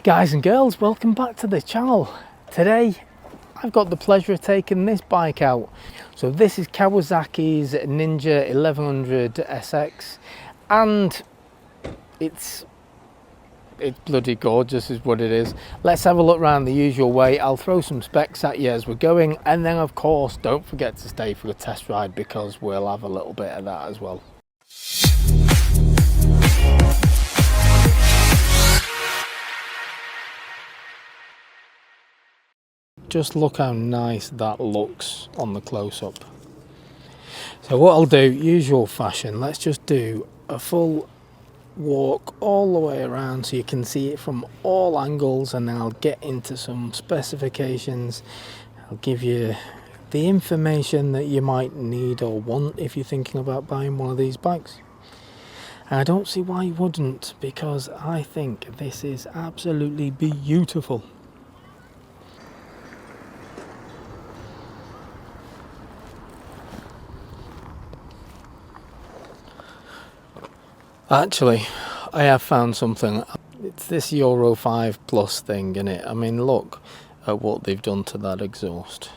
Guys and girls, welcome back to the channel. Today I've got the pleasure of taking this bike out. So this is Kawasaki's Ninja 1100 SX and it's bloody gorgeous is what it is. Let's have a look around the usual way. I'll throw some specs at you as we're going, and then of course don't forget to stay for a test ride because we'll have a little bit of that as well. Just look how nice that looks on the close-up. So what I'll do, usual fashion, let's just do a full walk all the way around so you can see it from all angles, and then I'll get into some specifications. I'll give you the information that you might need or want if you're thinking about buying one of these bikes. And I don't see why you wouldn't, because I think this is absolutely beautiful. Actually, I have found something. It's this Euro 5 Plus thing, innit? I mean, look at what they've done to that exhaust.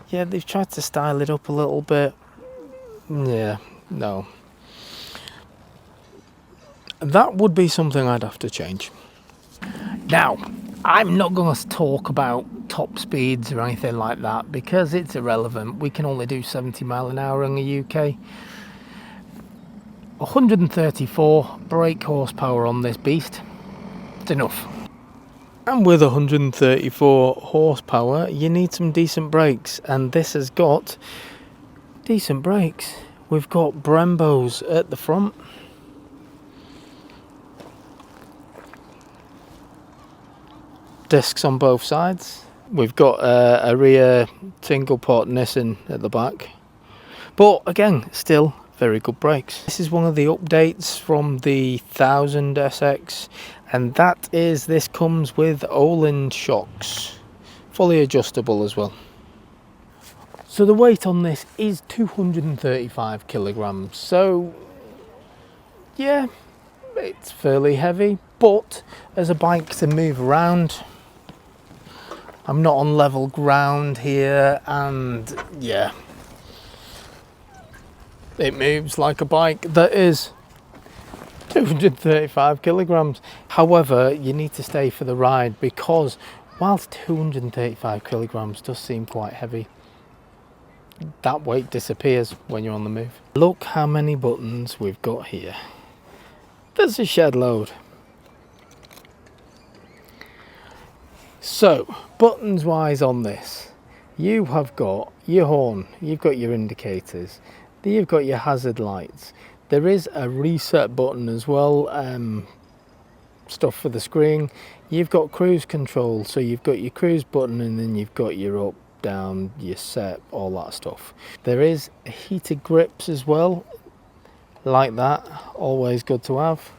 Yeah, they've tried to style it up a little bit. Yeah, no. That would be something I'd have to change. Now, I'm not going to talk about top speeds or anything like that because it's irrelevant. We can only do 70 mile an hour in the UK. 134 brake horsepower on this beast. It's enough. And with 134 horsepower, you need some decent brakes, and this has got decent brakes. We've got Brembos at the front. Discs on both sides. We've got a rear single pot Nissan at the back. But again, still very good brakes. This is one of the updates from the 1000 SX, and that is, this comes with Öhlins shocks, fully adjustable as well. So the weight on this is 235 kilograms, so yeah, it's fairly heavy, but as a bike to move around, I'm not on level ground here, and yeah, it moves like a bike that is 235 kilograms. However, you need to stay for the ride because whilst 235 kilograms does seem quite heavy, that weight disappears when you're on the move. Look how many buttons we've got here. There's a shed load. So, buttons wise on this, you have got your horn, you've got your indicators, you've got your hazard lights. There is a reset button as well, stuff for the screen. You've got cruise control, so you've got your cruise button, and then you've got your up, down, your set, all that stuff. There is heated grips as well, like that, always good to have.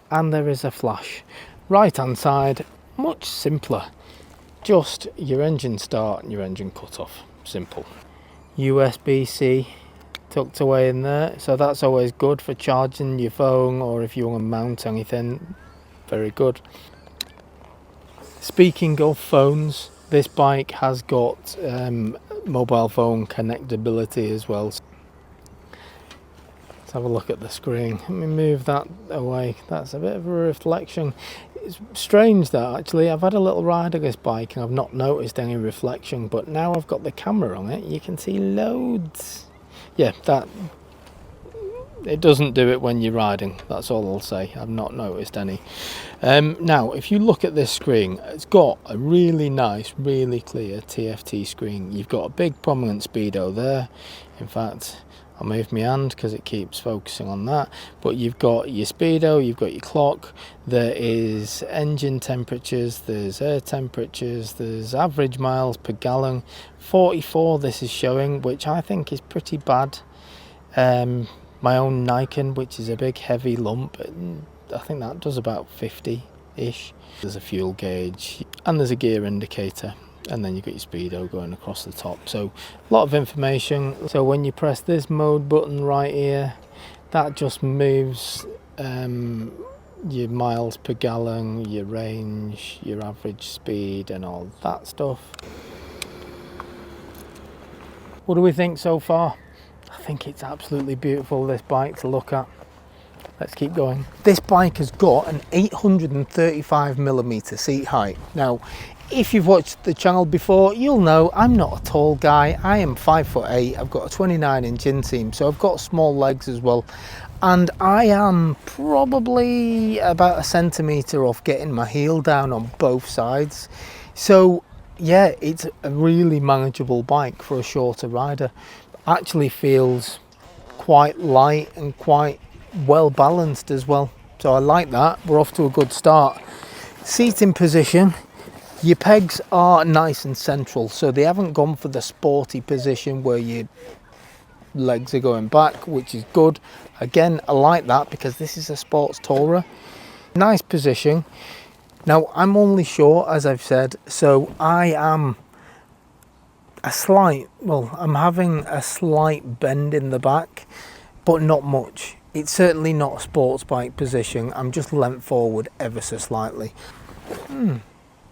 And there is a flash. Right hand side, much simpler. Just your engine start and your engine cut off, simple. USB-C tucked away in there, so that's always good for charging your phone or if you want to mount anything. Very good. Speaking of phones, this bike has got mobile phone connectability as well. Let's have a look at the screen. Let me move that away. That's a bit of a reflection. It's strange that actually I've had a little ride of this bike and I've not noticed any reflection, but now I've got the camera on it, you can see loads. Yeah, that it doesn't do it when you're riding, that's all I'll say. I've not noticed any. Now if you look at this screen, it's got a really nice, really clear TFT screen. You've got a big prominent speedo there. In fact, I'll move my hand because it keeps focusing on that. But you've got your speedo, you've got your clock, there is engine temperatures, there's air temperatures, there's average miles per gallon. 44 this is showing, which I think is pretty bad. My own Nikon, which is a big heavy lump, I think that does about 50-ish. There's a fuel gauge and there's a gear indicator, and then you've got your speedo going across the top. So a lot of information. So when you press this mode button right here, that just moves your miles per gallon, your range, your average speed and all that stuff. What do we think so far? I think it's absolutely beautiful, this bike, to look at. Let's keep going. This bike has got an 835mm seat height. Now, if you've watched the channel before, you'll know I'm not a tall guy. I am 5'8". I've got a 29-inch inseam, so I've got small legs as well. And I am probably about a centimetre off getting my heel down on both sides. So yeah, it's a really manageable bike for a shorter rider. Actually feels quite light and quite well balanced as well. So I like that. We're off to a good start. Seating position. Your pegs are nice and central, so they haven't gone for the sporty position where your legs are going back, which is good. Again, I like that because this is a sports tourer. Nice position. Now, I'm only short, as I've said, so I am I'm having a slight bend in the back, but not much. It's certainly not a sports bike position. I'm just leant forward ever so slightly.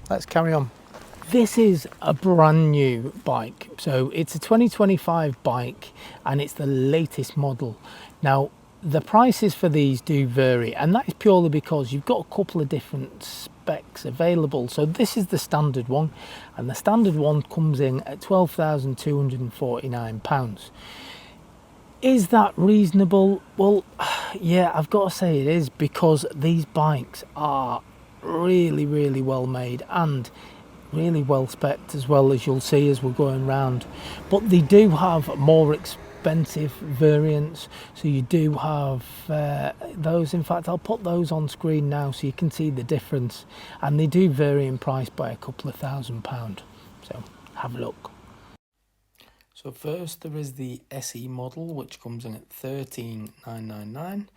Let's carry on. This is a brand new bike. So it's a 2025 bike and it's the latest model. Now, the prices for these do vary, and that is purely because you've got a couple of different specs available. So this is the standard one, and the standard one comes in at £12,249. Is that reasonable? Well, yeah, I've got to say it is, because these bikes are really, really well made and really well spec'd as well, as you'll see as we're going round. But they do have more expensive variants, so you do have those. In fact, I'll put those on screen now so you can see the difference, and they do vary in price by a couple of £1,000, so have a look. So first there is the SE model, which comes in at £13,999.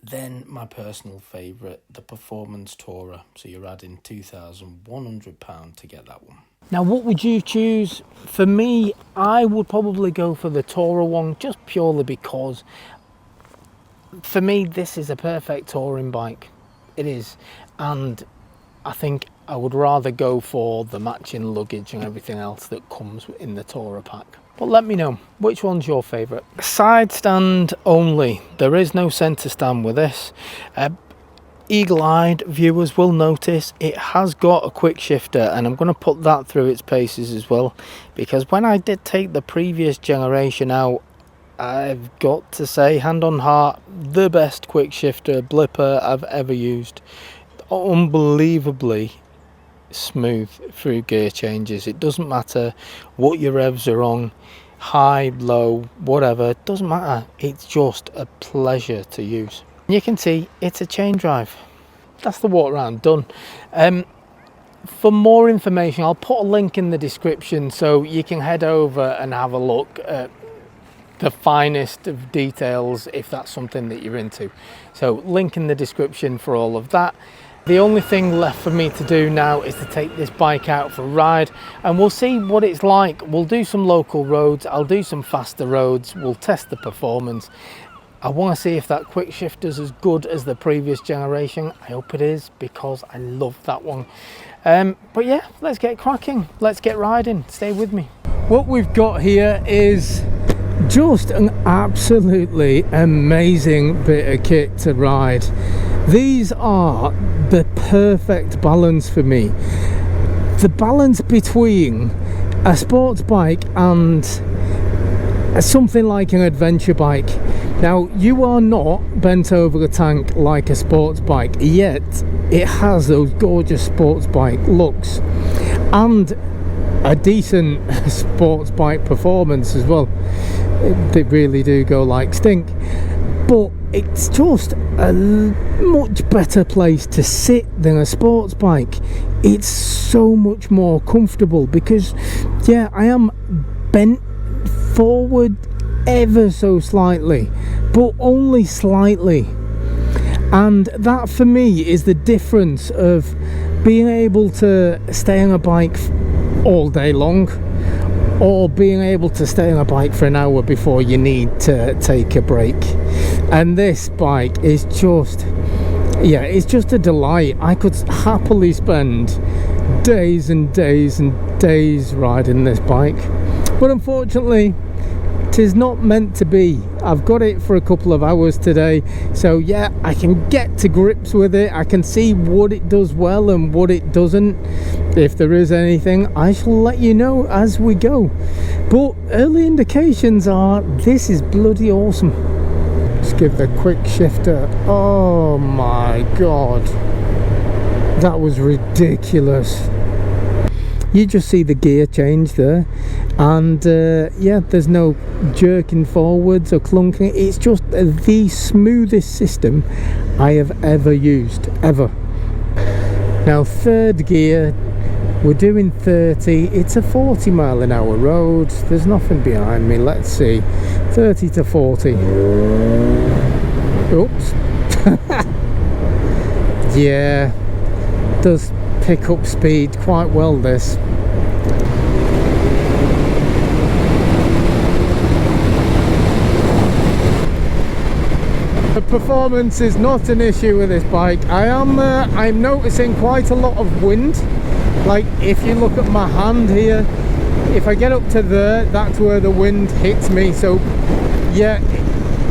Then my personal favourite, the Performance Tourer. So you're adding £2,100 to get that one. Now, what would you choose? For me, I would probably go for the Tourer one, just purely because for me this is a perfect touring bike. It is, and I think I would rather go for the matching luggage and everything else that comes in the Tourer pack. But let me know, which one's your favourite? Side stand only. There is no centre stand with this. Eagle-eyed viewers will notice it has got a quick shifter, and I'm going to put that through its paces as well, because when I did take the previous generation out, I've got to say, hand on heart, the best quick shifter blipper I've ever used. Unbelievably smooth through gear changes. It doesn't matter what your revs are on, high, low, whatever, it doesn't matter. It's just a pleasure to use. You can see it's a chain drive. That's the walk around done. For more information, I'll put a link in the description so you can head over and have a look at the finest of details if that's something that you're into. So link in the description for all of that. The only thing left for me to do now is to take this bike out for a ride, and we'll see what it's like. We'll do some local roads, I'll do some faster roads, we'll test the performance. I want to see if that quick shifter is as good as the previous generation. I hope it is, because I love that one. But yeah, let's get cracking, let's get riding, stay with me. What we've got here is just an absolutely amazing bit of kit to ride. These are the perfect balance for me. The balance between a sports bike and something like an adventure bike. Now, you are not bent over the tank like a sports bike, yet it has those gorgeous sports bike looks and a decent sports bike performance as well. They really do go like stink, but it's just a much better place to sit than a sports bike. It's so much more comfortable because, yeah, I am bent forward ever so slightly, but only slightly, and that for me is the difference of being able to stay on a bike all day long, or being able to stay on a bike for an hour before you need to take a break. And this bike is just Yeah, it's just a delight. I could happily spend days and days and days riding this bike, but unfortunately it is not meant to be. I've got it for a couple of hours today, so yeah, I can get to grips with it. I can see what it does well and what it doesn't. If there is anything, I shall let you know as we go, but early indications are this is bloody awesome. Let's give the quick shifter. Oh my god, that was ridiculous. You just see the gear change there, and yeah, there's no jerking forwards or clunking. It's just the smoothest system I have ever used, ever. Now, third gear, we're doing 30. It's a 40 mile an hour road. There's nothing behind me. Let's see, 30 to 40. Oops. Yeah, does pick up speed quite well, this. The performance is not an issue with this bike. I'm noticing quite a lot of wind. Like, if you look at my hand here, if I get up to there, that's where the wind hits me. So yeah,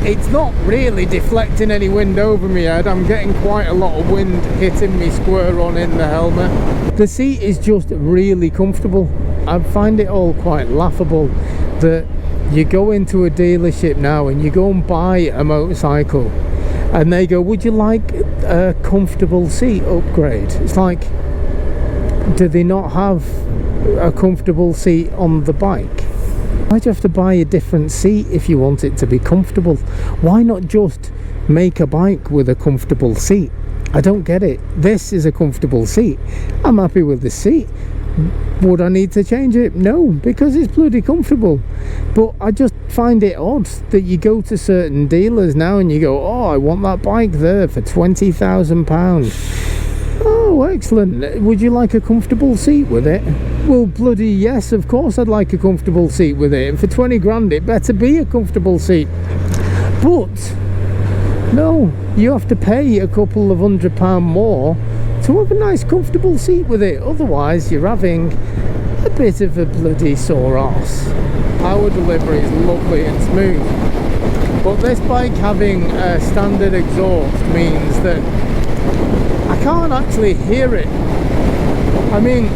it's not really deflecting any wind over my head. I'm getting quite a lot of wind hitting me square on in the helmet. The seat is just really comfortable. I find it all quite laughable that you go into a dealership now and you go and buy a motorcycle and they go, would you like a comfortable seat upgrade? It's like, do they not have a comfortable seat on the bike? Why'd you have to buy a different seat if you want it to be comfortable? Why not just make a bike with a comfortable seat? I don't get it. This is a comfortable seat. I'm happy with the seat. Would I need to change it? No, because it's bloody comfortable. But I just find it odd that you go to certain dealers now and you go, oh, I want that bike there for £20,000. Oh, excellent. Would you like a comfortable seat with it? Well, bloody yes, of course I'd like a comfortable seat with it. And for 20 grand, it better be a comfortable seat. But no, you have to pay a couple of £100 more to have a nice comfortable seat with it. Otherwise, you're having a bit of a bloody sore arse. Power delivery is lovely and smooth. But this bike having a standard exhaust means that I can't actually hear it. I mean,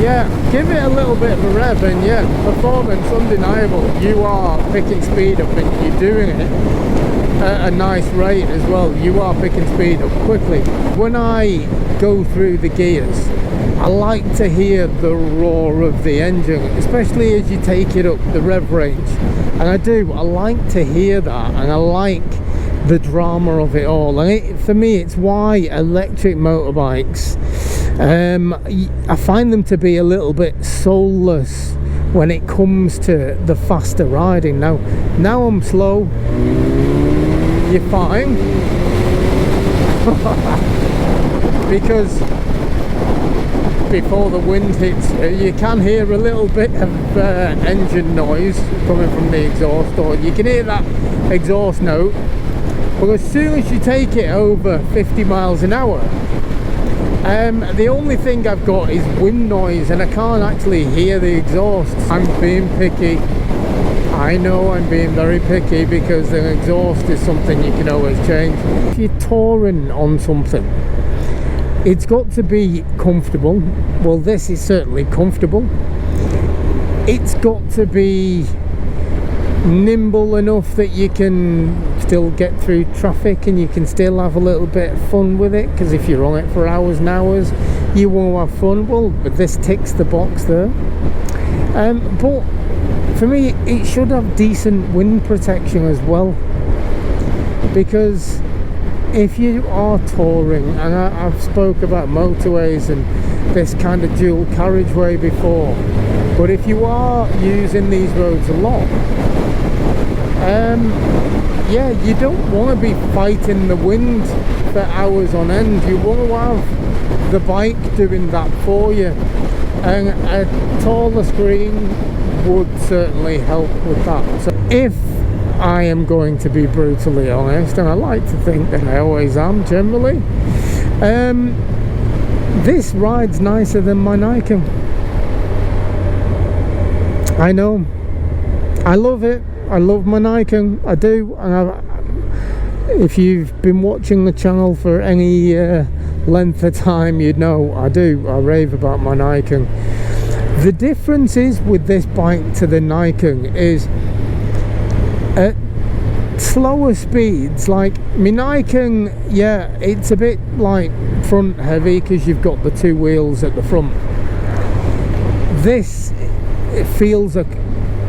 yeah, give it a little bit of a rev and yeah, performance undeniable. You are picking speed up and you're doing it at a nice rate as well. You are picking speed up quickly. When I go through the gears, I like to hear the roar of the engine, especially as you take it up the rev range. And I like to hear that, and I like the drama of it all. And for me, it's why electric motorbikes, I find them to be a little bit soulless when it comes to the faster riding. Now I'm slow, you're fine. Because before the wind hits, you can hear a little bit of engine noise coming from the exhaust, or you can hear that exhaust note. But as soon as you take it over 50 miles an hour, the only thing I've got is wind noise, and I can't actually hear the exhaust. I'm being picky. I know I'm being very picky, because the exhaust is something you can always change. If you're touring on something, it's got to be comfortable. Well, this is certainly comfortable. It's got to be nimble enough that you can still get through traffic and you can still have a little bit of fun with it, because if you're on it for hours and hours, you won't have fun. Well, but this ticks the box there. But for me, it should have decent wind protection as well, because if you are touring, and I've spoke about motorways and this kind of dual carriageway before, but if you are using these roads a lot, yeah, you don't want to be fighting the wind for hours on end. You want to have the bike doing that for you, and a taller screen would certainly help with that. So if I am going to be brutally honest, and I like to think that I always am generally. This rides nicer than my Nike. I know, I love it. I love my Nike, I do. And if you've been watching the channel for any length of time, you'd know I do. I rave about my Nike. The difference is with this bike to the Nike is at slower speeds. Like my Nike, yeah, it's a bit like front heavy because you've got the two wheels at the front. This, it feels a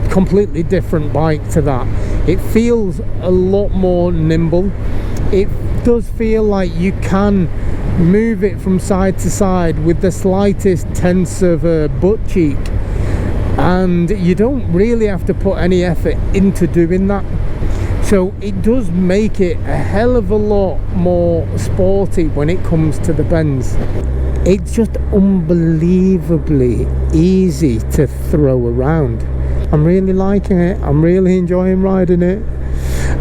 completely different bike to that. It feels a lot more nimble. It does feel like you can move it from side to side with the slightest tense of a butt cheek, and you don't really have to put any effort into doing that. So it does make it a hell of a lot more sporty when it comes to the bends. It's just unbelievably easy to throw around. I'm really liking it. I'm really enjoying riding it.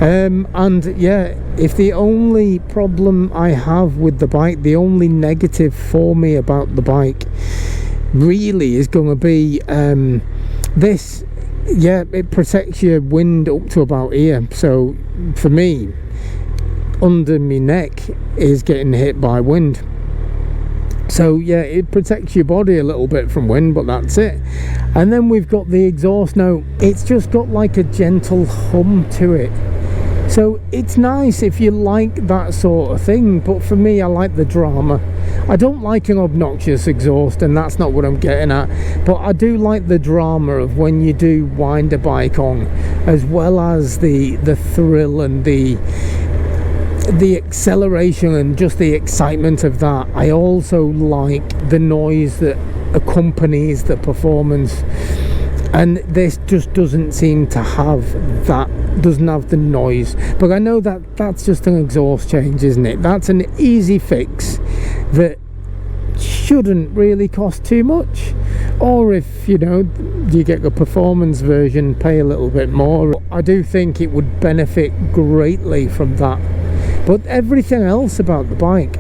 And yeah, if the only problem I have with the bike, the only negative for me about the bike really is going to be this. Yeah, it protects your wind up to about here. So for me, under my neck is getting hit by wind. So yeah, it protects your body a little bit from wind, but that's it. And then we've got the exhaust note. It's just got like a gentle hum to it. So it's nice if you like that sort of thing, but for me, I like the drama. I don't like an obnoxious exhaust, and that's not what I'm getting at, but I do like the drama of when you do wind a bike on, as well as the thrill and the acceleration and just the excitement of that. I also like the noise that accompanies the performance, and this just doesn't seem to have that, doesn't have the noise. But I know that that's just an exhaust change, isn't it? That's an easy fix that shouldn't really cost too much, or if you know you get the performance version, pay a little bit more. I do think it would benefit greatly from that. But everything else about the bike,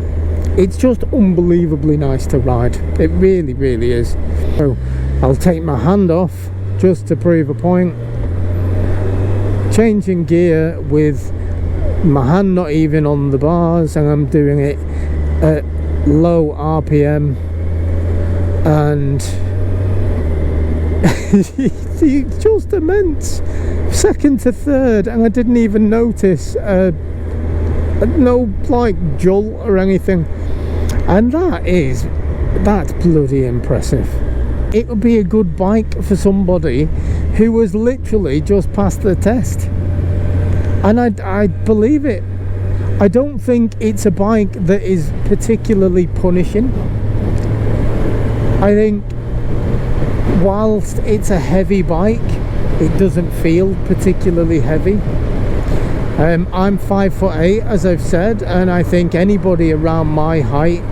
it's just unbelievably nice to ride. It really, really is. So I'll take my hand off just to prove a point. Changing gear with my hand not even on the bars, and I'm doing it at low RPM, and it's just immense. Second to third, and I didn't even notice no like jolt or anything, and that's bloody impressive. It would be a good bike for somebody who has literally just passed the test, and I believe it. I don't think it's a bike that is particularly punishing. I think whilst it's a heavy bike, it doesn't feel particularly heavy. I'm 5'8", as I've said, and I think anybody around my height,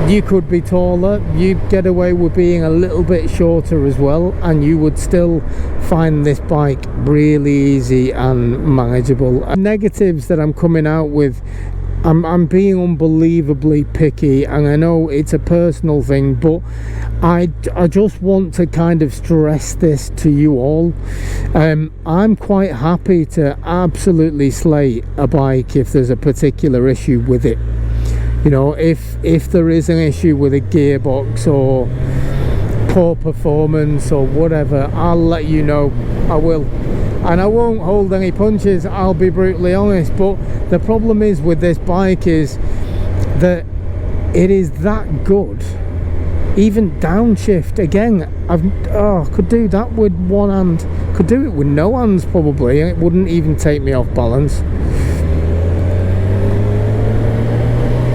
you could be taller, you'd get away with being a little bit shorter as well, and you would still find this bike really easy and manageable. Negatives that I'm coming out with, I'm being unbelievably picky, and I know it's a personal thing, but I just want to kind of stress this to you all. I'm quite happy to absolutely slate a bike if there's a particular issue with it. You know, if there is an issue with a gearbox or poor performance or whatever, I'll let you know. I will. And I won't hold any punches, I'll be brutally honest. But the problem is with this bike is that it is that good. Even downshift, again, I could do that with one hand. Could do it with no hands probably, and it wouldn't even take me off balance.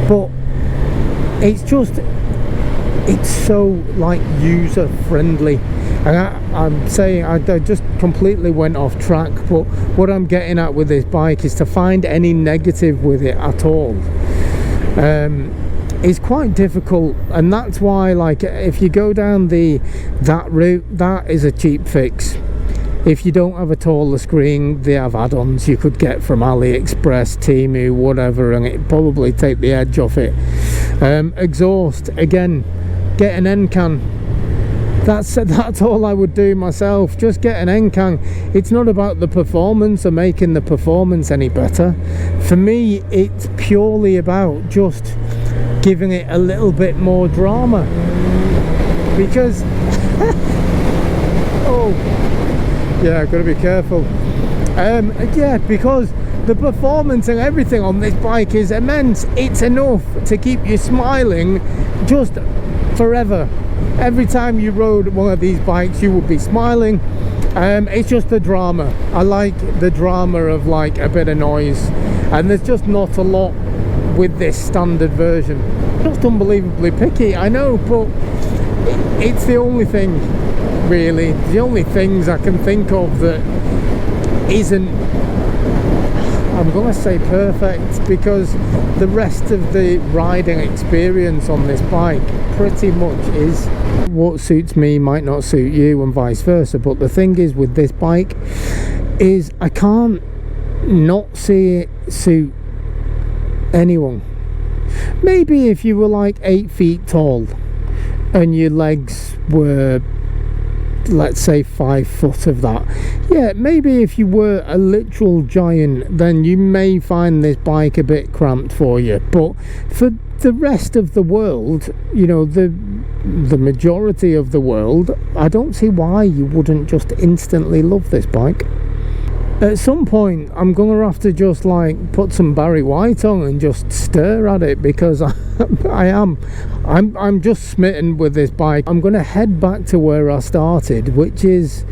But it's so like user friendly. And I'm saying I just completely went off track, but what I'm getting at with this bike is to find any negative with it at all is quite difficult, and that's why, like, if you go down that route, that is a cheap fix. If you don't have a taller screen, they have add-ons you could get from AliExpress, Temu, whatever, and it'd probably take the edge off it. Exhaust, again, get an end can. That's all I would do myself. Just get an end can. It's not about the performance or making the performance any better. For me, it's purely about just giving it a little bit more drama. Because oh yeah, I've got to be careful. Yeah, because the performance and everything on this bike is immense. It's enough to keep you smiling just forever. Every time you rode one of these bikes, you would be smiling. It's just the drama. I like the drama of like a bit of noise, and there's just not a lot with this standard version. Just unbelievably picky, I know, but it's the only thing, really, the only things I can think of that isn't, I'm gonna say perfect, because the rest of the riding experience on this bike pretty much is. What suits me might not suit you, and vice versa, but the thing is with this bike is I can't not see it suit anyone. Maybe if you were like 8 feet tall and your legs were, let's say, 5 foot of that, yeah, maybe if you were a literal giant, then you may find this bike a bit cramped for you. But for the rest of the world, you know, the majority of the world, I don't see why you wouldn't just instantly love this bike. At some point I'm gonna have to just like put some Barry White on and just stare at it, because I'm just smitten with this bike. I'm gonna head back to where I started, which is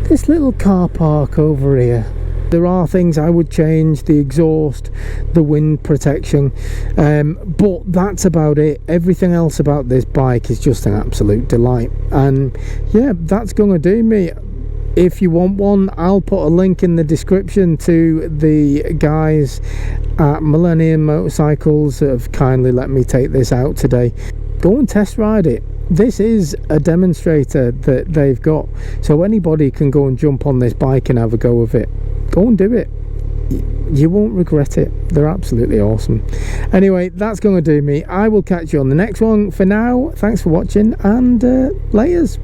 this little car park over here. There are things I would change, the exhaust, the wind protection, but that's about it. Everything else about this bike is just an absolute delight. And yeah, that's gonna do me. If you want one, I'll put a link in the description to the guys at Millennium Motorcycles that have kindly let me take this out today. Go and test ride it. This is a demonstrator that they've got, so anybody can go and jump on this bike and have a go of it. Go and do it. You won't regret it. They're absolutely awesome. Anyway, that's going to do me. I will catch you on the next one. For now, thanks for watching, and laters.